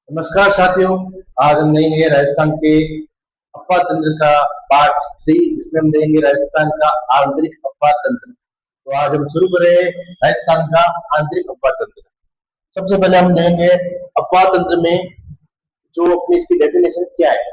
नमस्कार साथियों। आज हम देखेंगे राजस्थान के अफवाह तंत्र का पार्ट 3, जिसमें हम देखेंगे राजस्थान का आंतरिक अफवाह तंत्र। तो आज हम शुरू करें राजस्थान का आंतरिक अफवाह तंत्र। सबसे पहले हम देखेंगे अफवाह तंत्र में जो अपनी इसकी डेफिनेशन क्या है।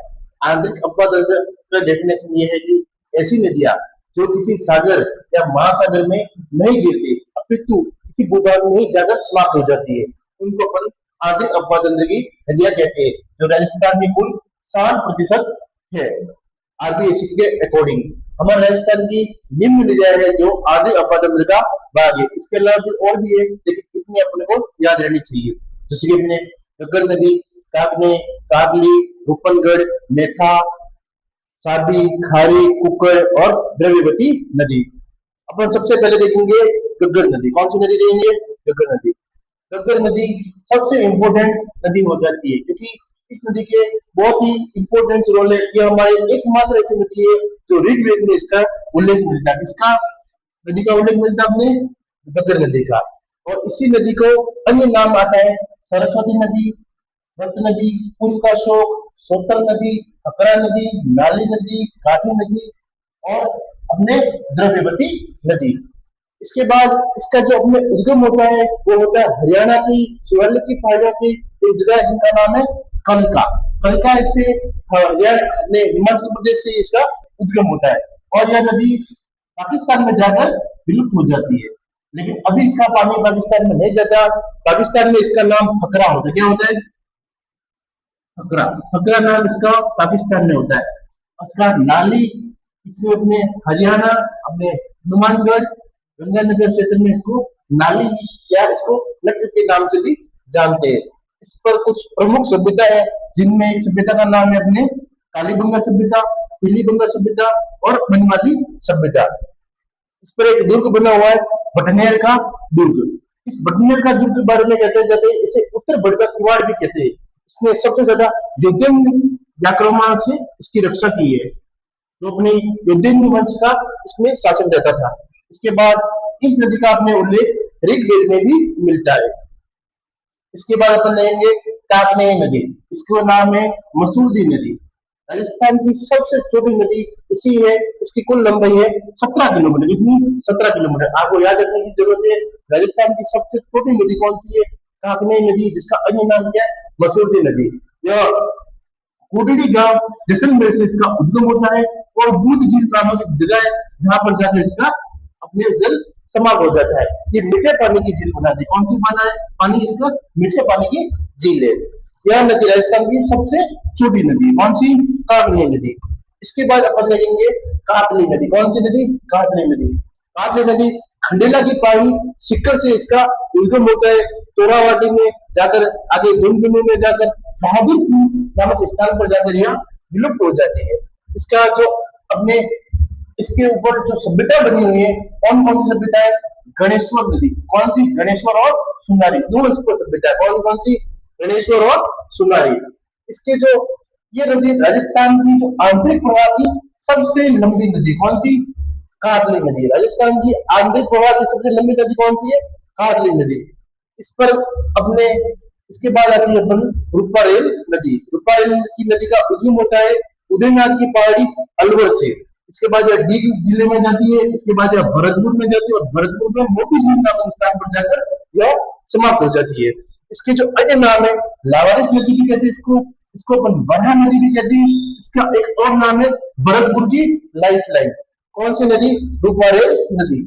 आंतरिक अफवाह तंत्र का डेफिनेशन ये है कि ऐसी नदियां जो किसी सागर या महासागर में नहीं गिरती अपितु किसी भूभाग में ही जाकर समाप्त हो जाती है, उनको अपन आंतरिक अफवाह तंत्र की नदियां कहते हैं, जो राजस्थान में कुल 60% है। आरबीएससी के अकॉर्डिंग हमारे राजस्थान की निम्न नदियां है जो आंतरिक अफवाह तंत्र का भाग है। इसके अलावा भी और भी है, लेकिन इतनी अपने को याद रहनी चाहिए। जैसे कि अपने घग्गर नदी, काकने, काकली, रूपनगढ़, मेथा, साबी, खारी, कुकर और द्रव्यवती नदी। अपन सबसे पहले देखेंगे घग्गर नदी। कौन सी नदी देखेंगे? घग्गर नदी। घग्गर नदी सबसे इम्पोर्टेंट नदी हो जाती है, क्योंकि इस नदी के बहुत ही इम्पोर्टेंट रोल है। ये हमारे एकमात्र ऐसी नदी है जो ऋग्वेद में इसका उल्लेख मिलता है। इसका नदी का उल्लेख मिलता है अपने घग्गर नदी का। और इसी नदी को अन्य नाम आता है सरस्वती नदी, रत नदी, कुल का शोक, सोतर नदी, खकरा नदी, नाली नदी, काठी नदी और अपने द्रव्यवती नदी। इसके बाद इसका जो अपने उद्गम होता है वो होता है हरियाणा की शिवालिक की पहाड़ियों की एक जगह है जिनका नाम है कलका। कलका से हरियाणा अपने हिमाचल प्रदेश से इसका उद्गम होता है और यह नदी पाकिस्तान में जाकर विलुप्त हो जाती है। लेकिन अभी इसका पानी पाकिस्तान में नहीं जाता। पाकिस्तान में इसका नाम फकरा होता है। क्या होता है? फकरा। फकरा नाम इसका पाकिस्तान में होता है। इसका नाली इसमें अपने हरियाणा, अपने हनुमानगढ़, गंगानगर क्षेत्र में इसको नाली या इसको लट के नाम से भी जानते हैं। इस पर कुछ प्रमुख सभ्यता है, जिनमें एक सभ्यता का नाम है अपने कालीबंगा सभ्यता, पीलीबंगा सभ्यता और मनवाली सभ्यता। इस पर एक दुर्ग बना हुआ है, बटनेर का दुर्ग। इस बटनेर का दुर्ग के बारे में कहते जाते हैं इसे उत्तर बड़का किवाड़ भी कहते हैं। इसने सबसे ज्यादा युद्धेंद्र आक्रमण से इसकी रक्षा की है, जो अपने युद्धेंद्र वंश का इसमें शासन रहता था। इसके बाद इस नदी का अपने उल्लेख ऋग्वेद में भी मिलता है। इसके बाद अपन लेंगे काकनेय नदी। इसका नाम है मसूरदी नदी। राजस्थान की सबसे छोटी नदी इसी है। इसकी कुल लंबाई है 17 किलोमीटर। कितनी? 17 किलोमीटर। आपको याद रखने की जरूरत है, राजस्थान की सबसे छोटी नदी कौन सी है? काकनेय नदी, जिसका अन्य नाम क्या है? मसूरदी नदी। यह कुडडी गांव जैसलमेर से इसका उद्गम होता है और बूंद झील नामक एक जगह है जहां पर जाकर इसका अपने जल समाप्त हो जाता है। ये मीठे पानी की झील बनाती है। कौन सी पाना है? पानी इसका मीठे पानी की झील है। यह नदी राजस्थान की सबसे छोटी नदी है। कौन सी? काकनी नदी। इसके बाद अपन देखेंगे कातली नदी। कौन सी नदी? कातली नदी। कातली नदी खंडेला की पहाड़ी सिक्कर से इसका उद्गम होता है। तोरावाटी में जाकर आगे झुंझुनू में जाकर बहादुरपुर नामक स्थान पर जाकर यह विलुप्त हो जाती है। इसका जो अपने इसके ऊपर जो सभ्यता बनी हुई है, कौन कौन सी सभ्यता है? गणेश्वर नदी। कौन सी? गणेश्वर और सुनारी, दो इस पर सभ्यता है। कौन कौन सी? गणेश्वर और सुनारी। इसके जो ये नदी राजस्थान की जो आंतरिक प्रवाह की सबसे लंबी नदी कौन सी? कातली नदी। राजस्थान की आंतरिक प्रवाह की सबसे लंबी नदी कौन सी है? कातली नदी। इस पर अपने इसके बाद आती है अपन रूपारेल नदी। रूपारेल की नदी का उद्गम होता है उदयनाथ की पहाड़ी अलवर से। इसके बाद यह डीग जिले में जाती है। इसके बाद यह भरतपुर में जाती है और भरतपुर में मोती झील नामक स्थान पर जाकर यह समाप्त हो जाती है। इसके जो अन्य नाम है, लावारिस नदी भी कहते हैं इसको, इसको अपन बरहा नदी भी कहते हैं। इसका एक और नाम है भरतपुर की लाइफ लाइन। कौन सी नदी? रूपारेल नदी।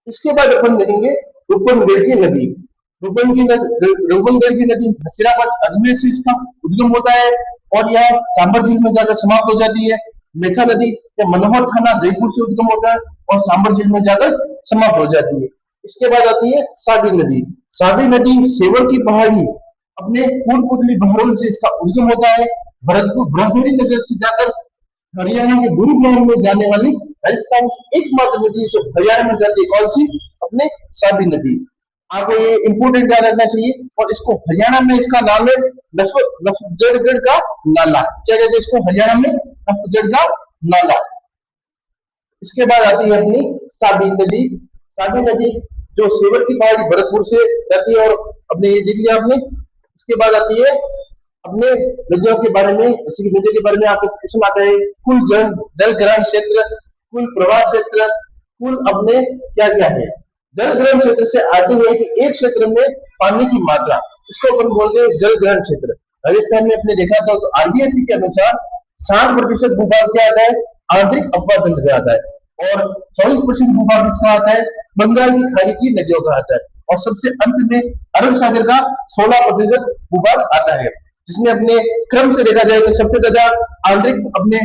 इसके बाद अपन देखेंगे रूपनगढ़ की नदी। रूपनगढ़ की नदी नसीराबाद अजमेर से इसका उद्गम होता है और यह सांबर झील में जाकर समाप्त हो जाती है। मेथा नदी या मनोहर खाना जयपुर से उद्गम होता है और सांबर झील में जाकर समाप्त हो जाती है। इसके बाद आती है साबी नदी। साबी नदी सेवर की पहाड़ी अपने फूलपुतली बहरोल से इसका उद्गम होता है। भरतपुर ब्रह्मपुरी नगर से जाकर हरियाणा के गुरुग्राम में जाने वाली राजस्थान की एकमात्र नदी जो हरियाणा में जाती है, कौन सी? अपने साबी नदी। आपको ये इंपोर्टेंट याद रखना चाहिए। और इसको हरियाणा में इसका नाम है नफजड़गढ़ का नाला। क्या कहते हैं इसको हरियाणा में? नफजड़ का नाला। इसके बाद आती है अपनी साबी नदी। साबी नदी जो सेवर की पहाड़ी भरतपुर से जाती है और अपने ये देख लिया आपने। इसके बाद आती है अपने नदियों के बारे में, जैसे कि नदियों के बारे में आपको क्वेश्चन आता है, कुल जल जल ग्रहण क्षेत्र, कुल प्रवाह क्षेत्र, कुल अपने क्या क्या है। जल ग्रहण क्षेत्र से आशय है कि एक क्षेत्र में पानी की मात्रा, इसको अपन बोलते हैं जल ग्रहण क्षेत्र। राजस्थान में अपने देखा था तो आरबीएससी के अनुसार 60% भूभाग क्या आता है, आंतरिक अपवाद तंत्र का आता है, और 24% भूभाग इसका आता है बंगाल की खाड़ी की नदियों का आता है, और सबसे अंत में अरब सागर का 16% भूभाग आता है, जिसमें अपने क्रम से देखा जाए तो सबसे ज्यादा आंतरिक अपने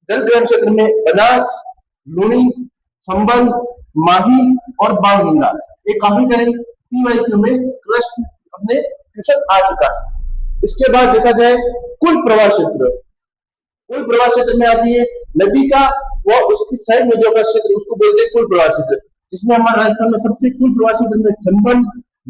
जल ग्रहण क्षेत्र में बनास, लूनी, संबल, माही और बाणगंगा, ये काफी करें पीवाईक्यू में प्रश्न अपने क्वेश्चन आ चुका है। इसके बाद देखा जाए कुल प्रवाह क्षेत्र, कुल प्रवाह क्षेत्र में आती है नदी का व उसकी साइड नदियों का क्षेत्र, उसको बोलते हैं कुल प्रवाह क्षेत्र, जिसमें हमारे राजस्थान में सबसे कुल प्रवाह क्षेत्र में चंबल,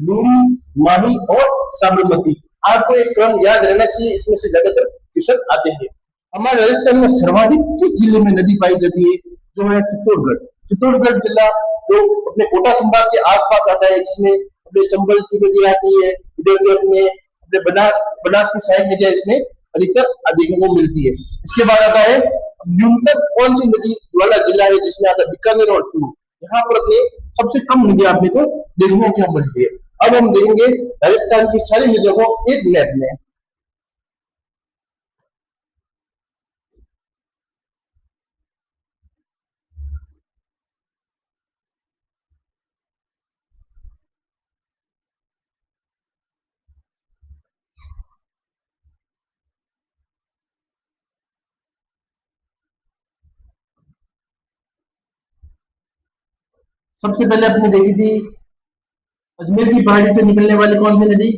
लूनी, माही और साबरमती। आपको एक क्रम याद रहना चाहिए, इसमें से ज्यादातर क्वेश्चन आते हैं। हमारे राजस्थान में सर्वाधिक किस जिले में नदी पाई जाती है, जो है चित्तौड़गढ़। चित्तौड़गढ़ जिला जो अपने कोटा संभाग के आसपास आता है, जिसमें अपने चंबल की नदी आती है, इधर से अपने अपने बनास बनास की साइड नदियां इसमें अधिकतर देखने को मिलती है। इसके बाद आता है न्यूनतम कौन सी नदी वाला जिला है, जिसमें आता है बीकानेर और चूरू। यहाँ पर अपने सबसे कम नदी आपने को देखने को मिलती है। अब हम देखेंगे राजस्थान की सारी नदियों को एक मैप में। सबसे पहले आपने देखी थी अजमेर की पहाड़ी से निकलने वाली कौन सी नदी,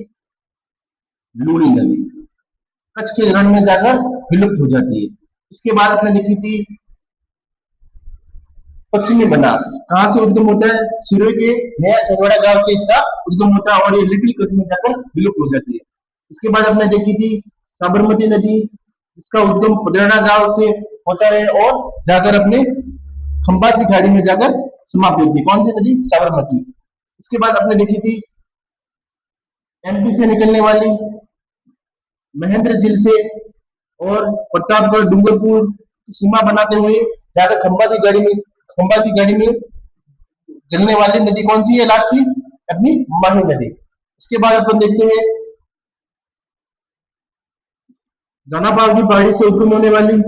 लूनी नदी, कच्छ के रण में जाकर विलुप्त हो जाती है। इसके बाद आपने देखी थी पश्चिमी बनास, कहां से उद्गम होता है, सिरोही के नया छनवाड़ा गांव से इसका उद्गम होता है, और ये लिटिल कच्छ में जाकर विलुप्त हो जाती है। इसके बाद आपने देखी थी साबरमती नदी, जिसका उद्गम पदराना गांव से होता है और जाकर अपने खंबात की खाड़ी में जाकर समाप्त होती है। कौन सी नदी, साबरमती। इसके बाद आपने देखी थी एमपी से निकलने वाली महेंद्र झील से और प्रतापगढ़ डूंगरपुर की सीमा बनाते हुए जाकर खंबात की गाड़ी में चलने वाली नदी कौन सी है, लास्ट में अपनी माही नदी। इसके बाद अपन देखते हैं जनाबाव की पहाड़ी से उद्गम होने वाली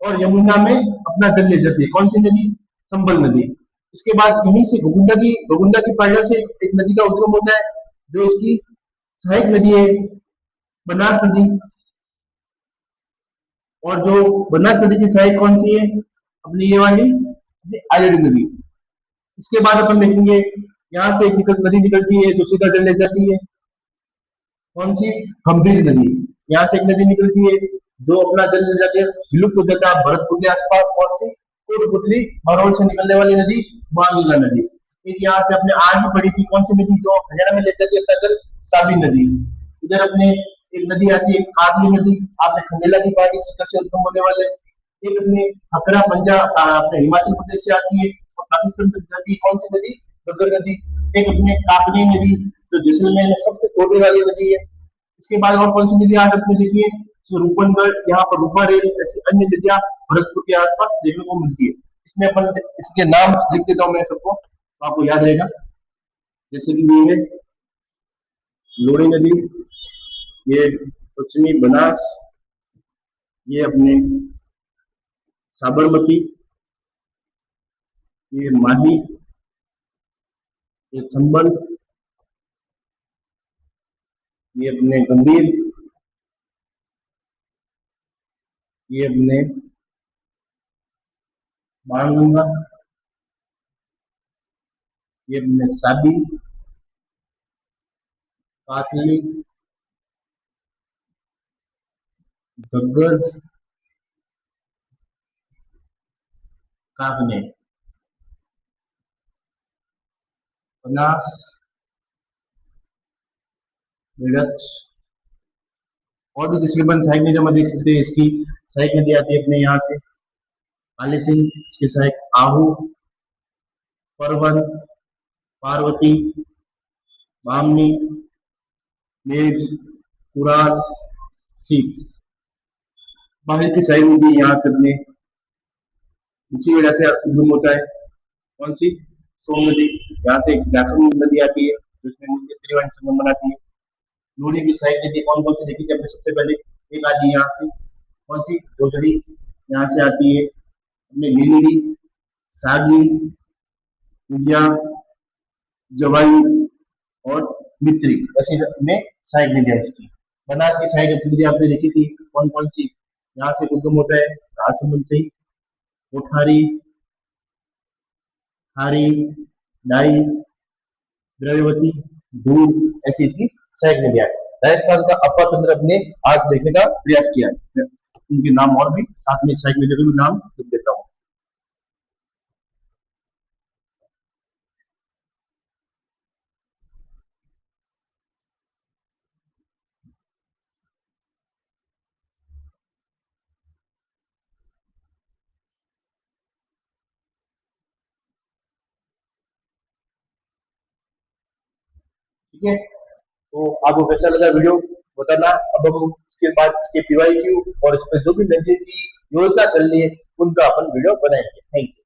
और यमुना में अपना जल ले जाती है, कौन सी नदी, संबल नदी। इसके बाद इन्हीं से गोगुंडा की पहाड़ियों से एक नदी का उद्गम होता है, जो इसकी सहायक नदी है, बनास नदी। और जो बनास नदी की सहायक कौन सी है, अपनी ये वाली आयरन नदी। इसके बाद अपन देखेंगे यहाँ से एक नदी निकलती है जो सीधा जल ले जाती है, कौन सी, गंभीर नदी। यहाँ से एक नदी निकलती है जो अपना जल ले जाती है, विलुप्त हो जाता है भरतपुर के आसपास, कौन सी, कोटपुतली भरौल से निकलने वाली नदी, बाणगंगा नदी। एक यहाँ से अपने आज भी पड़ी थी कौन सी नदी जो हरियाणा में ले जाती है अपना जल, साबी नदी। इधर अपने एक नदी आती है कादली नदी, आपने खंडेला की पहाड़ी से उद्गम होने वाले। एक अपने हकरा पंजा अपने हिमाचल प्रदेश से आती है और पाकिस्तान तक जाती है, कौन सी नदी, गग्गर नदी। एक अपने काकनी नदी जो जैसलमेर में सबसे छोटी वाली नदी है। इसके बाद और कौन सी नदी आ सकती है, देखिए रूपनगढ़, यहाँ पर रूपा रेल, ऐसी अन्य नदियां भरतपुर के आसपास देखने को मिलती है। इसमें अपन इसके नाम लिख देता हूँ मैं सबको, तो आपको याद रहेगा। जैसे कि ये है लोरी नदी, ये पश्चिमी बनास, ये अपने साबरमती, ये माही, ये चंबल, ये अपने गंभीर, ये अपने बाणगंगा, ये अपने साबी, कातली, गग्गर, काकने, बनास, मेरठ। और भी जिसके अपन सहायक नदियों में देख सकते हैं, इसकी सहायक नदी आती है अपने यहाँ से काली सिंह, इसकी सहायक आहू, परवन, पार्वती, बामनी, मेघ, कुरान, ठीक, बाहर की साइड नदी यहाँ से अपने इसी वजह से उद्गम होता है। कौन सी? सोम नदी। यहाँ से जाखल नदी आती है जिसमें मुख्य त्रिवेणी संगम बनाती है। लोनी की साइड नदी कौन कौन सी देखी थी हमने सबसे पहले? एक आती है यहाँ से, कौन सी? जोजड़ी यहाँ से आती है अपने, नीलगिरी, सागी, विजया, जवाई और मित्री, ऐसी में सहायक नदियां इसकी। बनास की सहायक नदी आपने देखी थी कौन कौन सी? यहाँ से उद्गम होता है राजसमंद से, कोठारी, खारी, डाई, द्रव्यवती, दूध, ऐसी इसकी सहायक नदियां हैं। राजस्थान का अपर तंत्र अपने आज देखने का प्रयास किया है। उनके नाम और भी साथ में सहायक नदियों के भी नाम लिख देता हूँ। ठीक है, तो आपको कैसा लगा वीडियो बताना। अब हम इसके बाद इसके पीवाईक्यू और इस पर जो भी नदी की योजना चल रही है उनका अपन वीडियो बनाएंगे। Thank you.